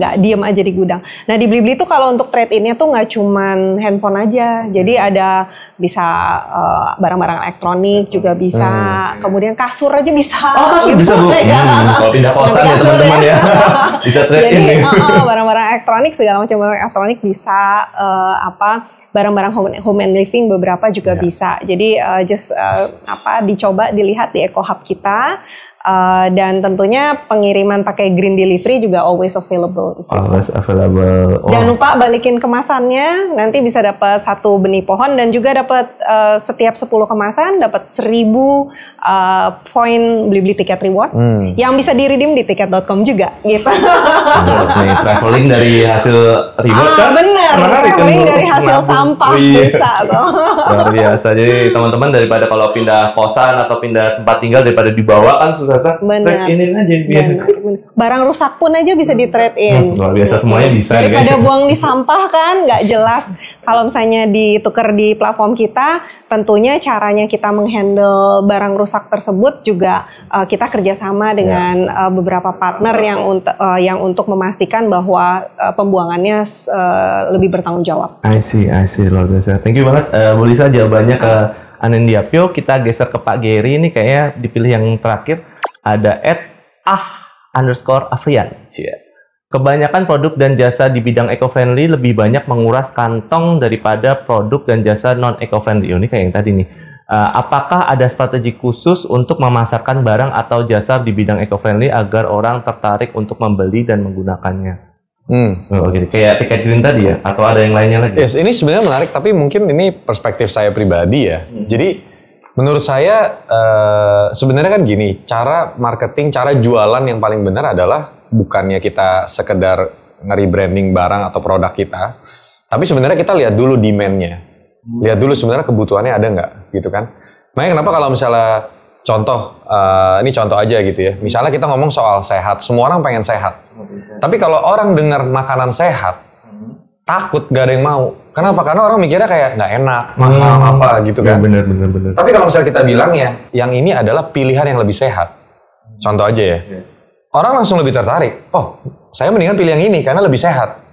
nggak diem aja di gudang. Nah di Blibli itu kalau untuk trade-innya tuh nggak cuman handphone aja, jadi ada bisa barang-barang elektronik juga bisa, kemudian kasur aja bisa. Gitu. Bisa Bu. Kalau pindah kosan ya teman-teman ya, bisa trade-in. Jadi barang-barang elektronik, segala macam barang elektronik bisa, barang-barang home and living beberapa juga bisa. Jadi dicoba dilihat di Eco Hub kita, dan tentunya pengiriman pakai green delivery juga always available di situ. Always available. Jangan lupa balikin kemasannya, nanti bisa dapat 1 benih pohon dan juga dapat setiap 10 kemasan dapat 1000 poin Blibli Ticket Reward yang bisa di-redeem di tiket.com juga gitu. Nih, traveling dari hasil reward kan? Bener, traveling dari hasil sampah bisa tuh. Luar biasa. Jadi teman-teman daripada kalau pindah kosan atau pindah tempat tinggal daripada dibawa kan susah. Trade-in aja biar. Barang rusak pun aja bisa di trade-in. Luar biasa, semuanya bisa. Daripada buang di sampah kan nggak jelas. Kalau misalnya ditukar di platform kita, tentunya caranya kita menghandle barang rusak tersebut juga kita kerjasama dengan beberapa partner yang untuk memastikan bahwa pembuangannya lebih bertanggung jawab. I see, luar biasa. Thank you banget Bu Lisa, jawabannya ke Anindya Pyo. Kita geser ke Pak Giri, ini kayaknya dipilih yang terakhir. Ada @_Afrian. Kebanyakan produk dan jasa di bidang eco-friendly lebih banyak menguras kantong daripada produk dan jasa non-eco-friendly. Ini kayak yang tadi nih. Apakah ada strategi khusus untuk memasarkan barang atau jasa di bidang eco-friendly agar orang tertarik untuk membeli dan menggunakannya? Kayak tiket green tadi ya? Atau ada yang lainnya lagi? Yes, ini sebenarnya menarik, tapi mungkin ini perspektif saya pribadi ya. Jadi menurut saya sebenarnya kan gini, cara marketing, cara jualan yang paling benar adalah bukannya kita sekedar nge-rebranding barang atau produk kita, tapi sebenarnya kita lihat dulu demand-nya, lihat dulu sebenarnya kebutuhannya ada nggak, gitu kan? Makanya kenapa kalau misalnya ini contoh aja gitu ya, misalnya kita ngomong soal sehat, semua orang pengen sehat, tapi kalau orang dengar makanan sehat, takut, gak ada yang mau. Kenapa? Karena orang mikirnya kayak nggak enak, mahal apa gitu kan. Bener. Tapi kalau misalnya kita bilang ya, yang ini adalah pilihan yang lebih sehat. Contoh aja ya. Orang langsung lebih tertarik. Oh, saya mendingan pilih yang ini karena lebih sehat.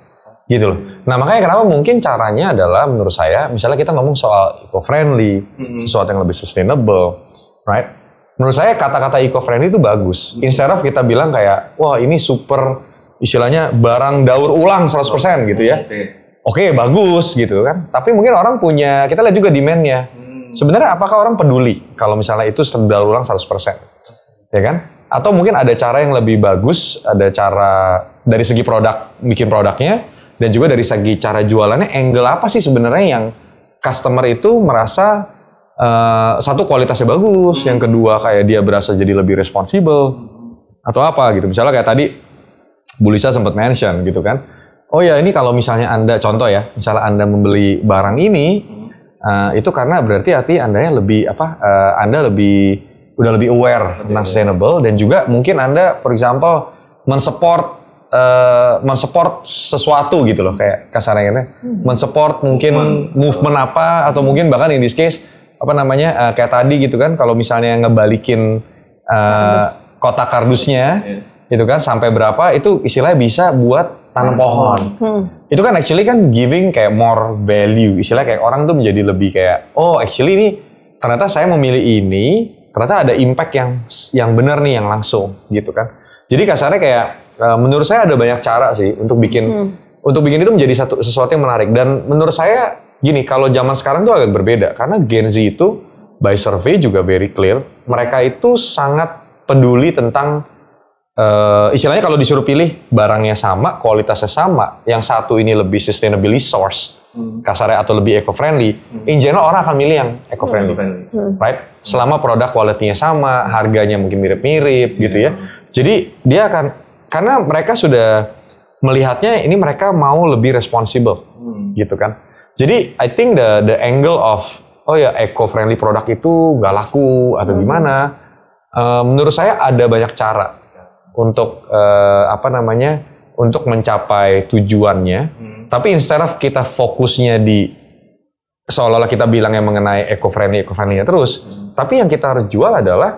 Gitu loh. Nah makanya kenapa mungkin caranya adalah menurut saya, misalnya kita ngomong soal eco-friendly, sesuatu yang lebih sustainable, right? Menurut saya kata-kata eco-friendly itu bagus. Instead of kita bilang kayak, wah ini super, istilahnya barang daur ulang 100% gitu ya. Oke, bagus gitu kan. Tapi mungkin orang punya, kita lihat juga demand-nya. Sebenarnya apakah orang peduli kalau misalnya itu daur ulang 100%? Ya kan? Atau mungkin ada cara yang lebih bagus, ada cara dari segi produk, bikin produknya, dan juga dari segi cara jualannya, angle apa sih sebenarnya yang customer itu merasa satu kualitasnya bagus, yang kedua kayak dia berasa jadi lebih responsible, atau apa gitu. Misalnya kayak tadi, Bu Lisa sempat mention gitu kan, oh ya ini kalau misalnya Anda, contoh ya, misalnya Anda membeli barang ini, itu karena berarti Anda lebih, Anda udah lebih aware tentang sustainable, dan juga mungkin Anda, for example, mensupport sesuatu gitu loh, kayak kasarnya gitu, mensupport mungkin movement apa, atau mungkin bahkan in this case kayak tadi gitu kan, kalau misalnya ngebalikin kotak kardusnya gitu kan sampai berapa, itu istilahnya bisa buat tanam pohon. Itu kan actually kan giving kayak more value, istilahnya kayak orang tuh menjadi lebih kayak, oh actually ini ternyata saya memilih ini, ternyata ada impact yang benar nih, yang langsung gitu kan. Jadi kasarnya kayak menurut saya ada banyak cara sih untuk bikin itu menjadi sesuatu yang menarik. Dan menurut saya gini, kalau zaman sekarang tuh agak berbeda karena Gen Z itu by survey juga very clear, mereka itu sangat peduli tentang istilahnya kalau disuruh pilih barangnya sama, kualitasnya sama, yang satu ini lebih sustainably sourced, kasarnya, atau lebih eco-friendly, in general orang akan milih yang eco-friendly, right? Selama produk quality-nya sama, harganya mungkin mirip-mirip gitu ya. Jadi dia akan, karena mereka sudah melihatnya ini mereka mau lebih responsible gitu kan. Jadi I think the angle of eco-friendly produk itu nggak laku atau gimana, menurut saya ada banyak cara untuk untuk mencapai tujuannya. Tapi instead of kita fokusnya di seolah-olah kita bilang yang mengenai eco-friendly terus, tapi yang kita harus jual adalah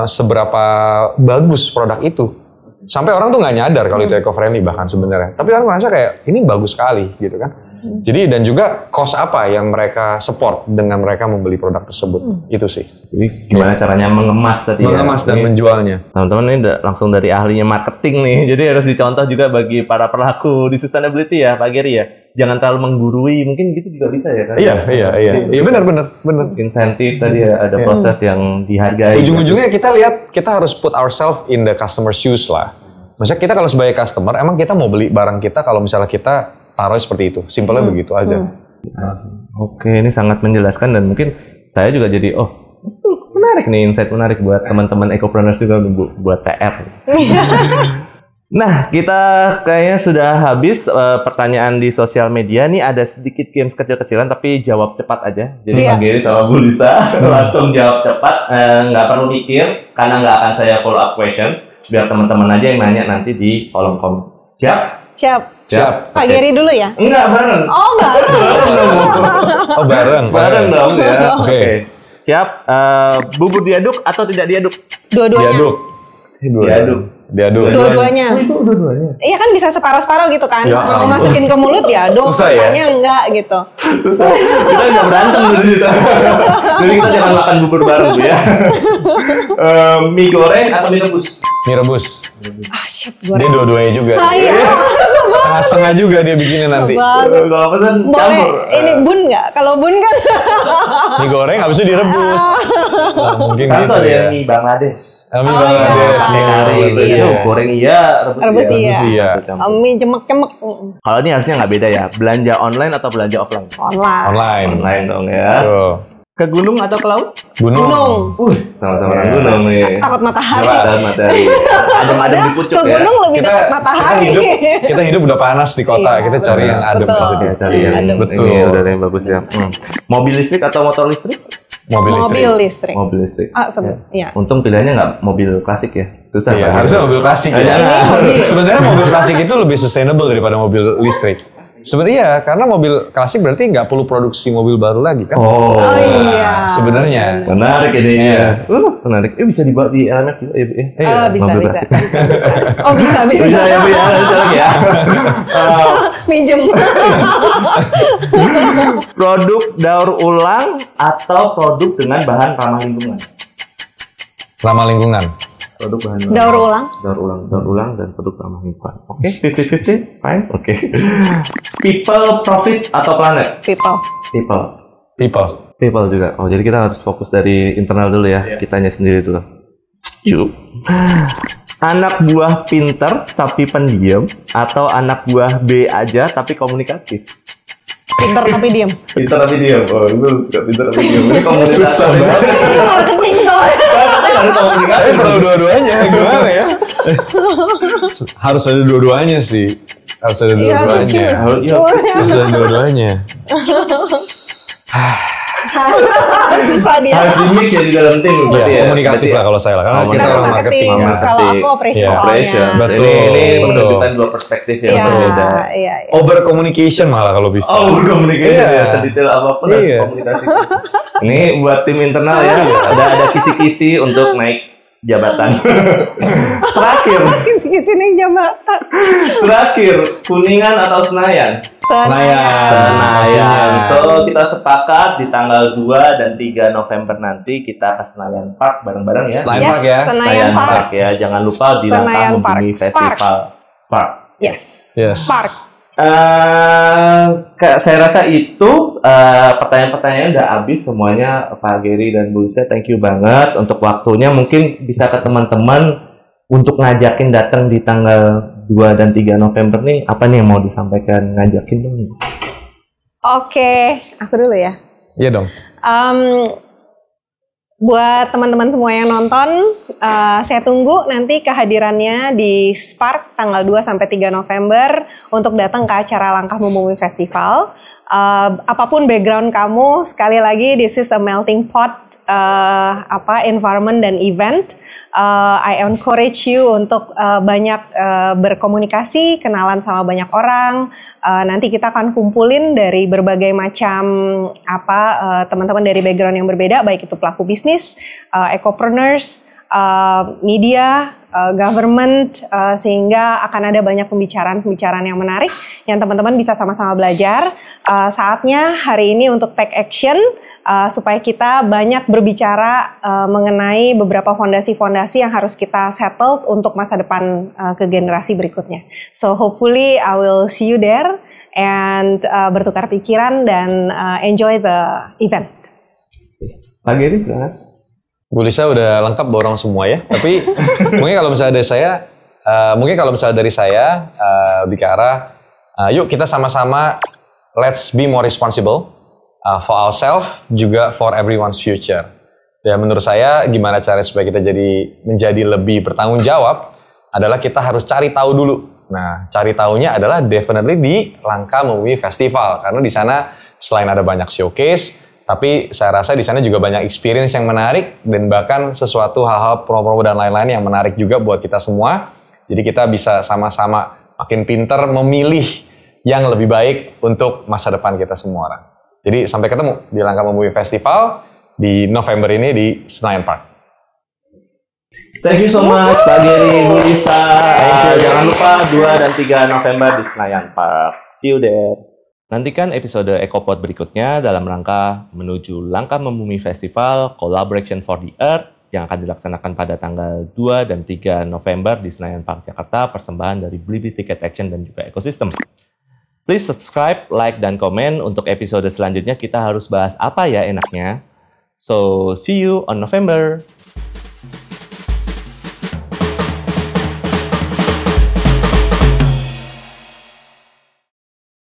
seberapa bagus produk itu. Sampai orang tuh nggak nyadar kalau itu eco-friendly bahkan sebenarnya. Tapi orang merasa kayak ini bagus sekali gitu kan. Jadi dan juga cost apa yang mereka support dengan mereka membeli produk tersebut. Itu sih. Jadi gimana caranya mengemas tadi mengemas dan menjualnya. Teman-teman ini langsung dari ahlinya marketing nih. Jadi harus dicontoh juga bagi para pelaku di sustainability ya Pak Gary ya. Jangan terlalu menggurui, mungkin gitu juga bisa ya kan? Iya benar. Insentif tadi ada proses yang dihargai. Ujung-ujungnya kita harus put ourselves in the customer shoes lah. Maksudnya kita kalau sebagai customer, emang kita mau beli barang kita kalau misalnya kita taruh seperti itu, simpelnya begitu aja. Oke, ini sangat menjelaskan dan mungkin saya juga jadi menarik nih, insight menarik buat teman-teman ecopreneurs juga buat TR. Nah, kita kayaknya sudah habis pertanyaan di sosial media. Nih ada sedikit games kecil-kecilan tapi jawab cepat aja. Jadi Pak Gary sama Bu Lisa langsung jawab cepat, nggak perlu mikir karena nggak akan saya follow up questions. Biar teman-teman aja yang nanya nanti di kolom komen. Siap. Pak Gary dulu ya? Enggak, bareng. Oh, bareng. Bareng dong ya. Oke. Siap. Bubur diaduk atau tidak diaduk? Dua-duanya. Diaduk. Dua-duanya. Iya kan bisa separuh-separuh gitu kan. Mau masukin ke mulut diaduk, rasanya enggak gitu. Kita nggak berantem gitu. Jadi kita jangan makan bubur bareng ya. Mie goreng atau mie rebus? Mie rebus. Shit, goreng. Dia dua-duanya juga. Iya. Setengah-setengah juga dia bikinnya nanti. Kalau pesan campur. Ini bun nggak? Kalau bun kan. Mie goreng habis itu direbus. Mungkin gitu ya. Mie Bangladesh. Mie Bangladesh. Goreng rebus iya. Mie cemek-cemek. Kalau ini harusnya nggak beda ya. Belanja online atau belanja offline? Online dong ya. Ke gunung atau ke laut? Gunung. Sama-sama gunung nih. Takut matahari. Ada di pucuk ya. Ke gunung lebih dekat matahari. Kita hidup udah panas di kota. Kita cari yang adem. Cari yang betul. Udah yang bagus ya. Mobil listrik atau motor listrik? Mobil listrik. Iya. Untung pilihannya nggak mobil klasik ya. Susah. Iya, harusnya mobil klasik. Sebenarnya mobil klasik itu lebih sustainable daripada mobil listrik. Sebenarnya karena mobil klasik berarti nggak perlu produksi mobil baru lagi kan? Oh iya. Sebenarnya. Menarik ini ya. Menarik. Bisa dibawa di LMF juga ya. Bisa. Oh bisa. Bisa lagi ya. Minjem. Produk daur ulang atau produk dengan bahan ramah lingkungan? Ramah lingkungan. Produk bahan Daur ulang dan produk ramah lingkungan. Oke, 50-50, fine. Oke. People, profit atau planet? People juga. Oh, jadi kita harus fokus dari internal dulu ya, kitanya sendiri dulu. Yuk. Anak buah pinter tapi pendiam atau anak buah B aja tapi komunikatif? Pinter tapi diem. Pinter tapi diam. Oh, itu gak pinter tapi diam. Ini komunikasi banget. Marketing soalnya. Harus komunikasi. Perlu dua-duanya gimana ya? Harus ada dua-duanya sih. Harus ada dua-duanya. Harus ada dua-duanya. Susah dia. Harus di-mix ya di dalam tim berarti ya. Komunikatif lah kalau saya lah. Karena kita Kenapa orang marketing. Kalau aku operation Iya, soalnya. Betul. Ini menunjukkan dua perspektif yang Iya, berbeda. iya. Over communication malah kalau bisa. Oh, komunikasi Iya. ya, sedetail apapun harus Iya. komunikasi. Ini buat tim internal ya, ada kisi-kisi untuk naik jabatan. Sini jabatan. Terakhir, Kuningan atau Senayan? Senayan. So, kita sepakat di tanggal 2 dan 3 November nanti kita ke Senayan Park bareng-bareng ya. Senayan Park ya. Senayan Park. ya. Jangan lupa di Langkah Senayan Park. Membumi Festival. Spark. Yes. Yes. Saya rasa itu pertanyaan-pertanyaan udah habis semuanya. Pak Gary dan Bu Lisa, thank you banget untuk waktunya. Mungkin bisa ke teman-teman untuk ngajakin datang di tanggal 2 dan 3 November nih. Apa nih yang mau disampaikan, ngajakin dong? Oke, aku dulu ya. Iya dong. Buat teman-teman semua yang nonton, saya tunggu nanti kehadirannya di Spark tanggal 2 sampai 3 November untuk datang ke acara Langkah Membumi Festival. Apapun background kamu, sekali lagi this is a melting pot environment dan event. I encourage you untuk banyak berkomunikasi, kenalan sama banyak orang. Nanti kita akan kumpulin dari berbagai macam teman-teman dari background yang berbeda, baik itu pelaku bisnis, ecopreneurs, media, government, sehingga akan ada banyak pembicaraan-pembicaraan yang menarik yang teman-teman bisa sama-sama belajar. Saatnya hari ini untuk take action supaya kita banyak berbicara mengenai beberapa fondasi-fondasi yang harus kita settle untuk masa depan ke generasi berikutnya. So hopefully I will see you there and bertukar pikiran dan enjoy the event. Pak Gary, silakan. Bu Lisa udah lengkap borong semua ya. Tapi mungkin kalau misalnya dari saya, bicara, yuk kita sama-sama let's be more responsible for ourselves juga for everyone's future. Dan menurut saya gimana cara supaya kita menjadi lebih bertanggung jawab adalah kita harus cari tahu dulu. Nah, cari tahunya adalah definitely di Langkah Membumi Festival karena di sana selain ada banyak showcase, tapi saya rasa di sana juga banyak experience yang menarik dan bahkan sesuatu hal-hal promo-promo dan lain-lain yang menarik juga buat kita semua. Jadi kita bisa sama-sama makin pinter memilih yang lebih baik untuk masa depan kita semua orang. Jadi sampai ketemu di Langkah Membumi Festival di November ini di Senayan Park. Thank you so much Pak Gary, Bu Lisa. Jangan lupa 2 dan 3 November di Senayan Park. See you there. Nantikan episode EcoPod berikutnya dalam rangka menuju Langkah Membumi Festival Collaboration for the Earth yang akan dilaksanakan pada tanggal 2 dan 3 November di Senayan Park, Jakarta, persembahan dari Blibli Ticket Action dan juga Ekosistem. Please subscribe, like, dan komen untuk episode selanjutnya kita harus bahas apa ya enaknya. So, see you on November.